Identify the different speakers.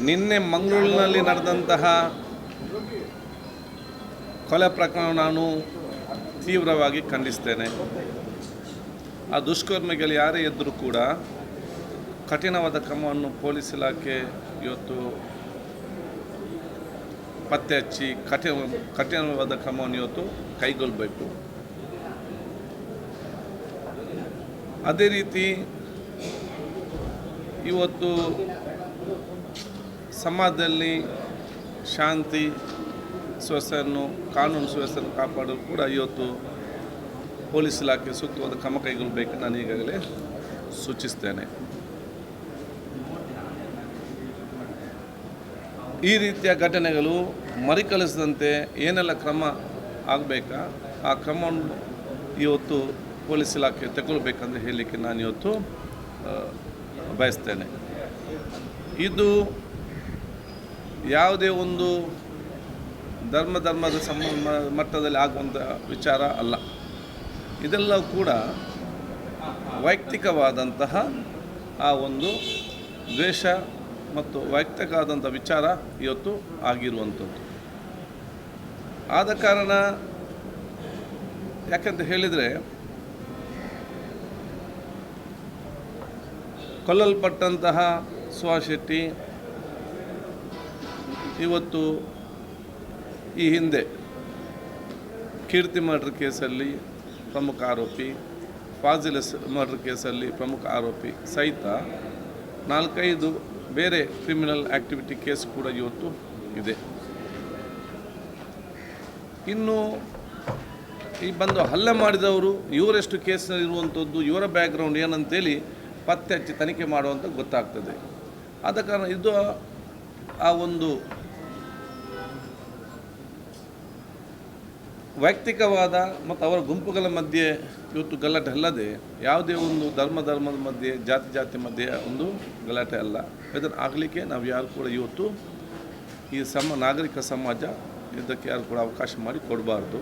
Speaker 1: ನಿನ್ನೆ ಮಂಗಳೂರಿನಲ್ಲಿ ನಡೆದಂತಹ ಕೊಲೆ ಪ್ರಕರಣ ನಾನು ತೀವ್ರವಾಗಿ ಖಂಡಿಸ್ತೇನೆ. ಆ ದುಷ್ಕರ್ಮಿಗಳು ಯಾರೇ ಇದ್ದರೂ ಕೂಡ ಕಠಿಣವಾದ ಕ್ರಮವನ್ನು ಪೊಲೀಸ್ ಇಲಾಖೆ ಇವತ್ತು ಪತ್ತೆ ಹಚ್ಚಿ ಕಠಿಣವಾದ ಕ್ರಮವನ್ನು ಇವತ್ತು ಕೈಗೊಳ್ಳಬೇಕು. ಅದೇ ರೀತಿ ಇವತ್ತು ಸಮಾಜದಲ್ಲಿ ಶಾಂತಿ ಸುವ್ಯವಸ್ಥೆಯನ್ನು ಕಾನೂನು ಸುವ್ಯವಸ್ಥೆಯನ್ನು ಕಾಪಾಡಲು ಕೂಡ ಇವತ್ತು ಪೊಲೀಸ್ ಇಲಾಖೆ ಸೂಕ್ತವಾದ ಕ್ರಮ ಕೈಗೊಳ್ಳಬೇಕು ನಾನು ಈಗಾಗಲೇ ಸೂಚಿಸ್ತೇನೆ. ಈ ರೀತಿಯ ಘಟನೆಗಳು ಮರುಕಳಿಸದಂತೆ ಏನೆಲ್ಲ ಕ್ರಮ ಆಗಬೇಕಾ ಆ ಕ್ರಮವನ್ನು ಇವತ್ತು ಪೊಲೀಸ್ ಇಲಾಖೆ ತಗೊಳ್ಬೇಕಂತ ಹೇಳಲಿಕ್ಕೆ ನಾನು ಇವತ್ತು ಬಯಸ್ತೇನೆ. ಇದು ಯಾವುದೇ ಒಂದು ಧರ್ಮದ ಮಟ್ಟದಲ್ಲಿ ಆಗುವಂಥ ವಿಚಾರ ಅಲ್ಲ. ಇದೆಲ್ಲವೂ ಕೂಡ ವೈಯಕ್ತಿಕವಾದಂತಹ ಆ ಒಂದು ದ್ವೇಷ ಮತ್ತು ವೈಯಕ್ತಿಕವಾದಂಥ ವಿಚಾರ ಇವತ್ತು ಆಗಿರುವಂಥದ್ದು. ಆದ ಕಾರಣ ಯಾಕಂತ ಹೇಳಿದರೆ ಕೊಲ್ಲಲ್ಪಟ್ಟಂತಹ ಸುಹಾಸ್ ಶೆಟ್ಟಿ ಇವತ್ತು ಈ ಹಿಂದೆ ಕೀರ್ತಿ ಮರ್ಡರ್ ಕೇಸಲ್ಲಿ ಪ್ರಮುಖ ಆರೋಪಿ, ಫಾಜಿಲ್ ಮರ್ಡರ್ ಕೇಸಲ್ಲಿ ಪ್ರಮುಖ ಆರೋಪಿ ಸಹಿತ 4-5 ಬೇರೆ ಕ್ರಿಮಿನಲ್ ಆ್ಯಕ್ಟಿವಿಟಿ ಕೇಸ್ ಕೂಡ ಇವತ್ತು ಇದೆ. ಇನ್ನು ಈ ಬಂದು ಹಲ್ಲೆ ಮಾಡಿದವರು ಇವರೆಷ್ಟು ಕೇಸ್ನಲ್ಲಿ ಇರುವಂಥದ್ದು, ಇವರ ಬ್ಯಾಕ್ಗ್ರೌಂಡ್ ಏನಂತೇಳಿ ಪತ್ತೆ ಹಚ್ಚಿ ತನಿಖೆ ಮಾಡುವಂಥ ಗೊತ್ತಾಗ್ತದೆ. ಆದ ಕಾರಣ ಇದು ಆ ಒಂದು ವೈಯಕ್ತಿಕವಾದ ಮತ್ತು ಅವರ ಗುಂಪುಗಳ ಮಧ್ಯೆ ಇವತ್ತು ಗಲಾಟೆ ಅಲ್ಲದೆ ಯಾವುದೇ ಒಂದು ಧರ್ಮದ ಮಧ್ಯೆ ಜಾತಿ ಮಧ್ಯೆ ಒಂದು ಗಲಾಟೆ ಅಲ್ಲ. ಇದನ್ನು ಆಗಲಿಕ್ಕೆ ನಾವು ಯಾರು ಕೂಡ ಇವತ್ತು ಈ ನಾಗರಿಕ ಸಮಾಜ ಇದಕ್ಕೆ ಯಾರು ಕೂಡ ಅವಕಾಶ ಮಾಡಿ ಕೊಡಬಾರ್ದು.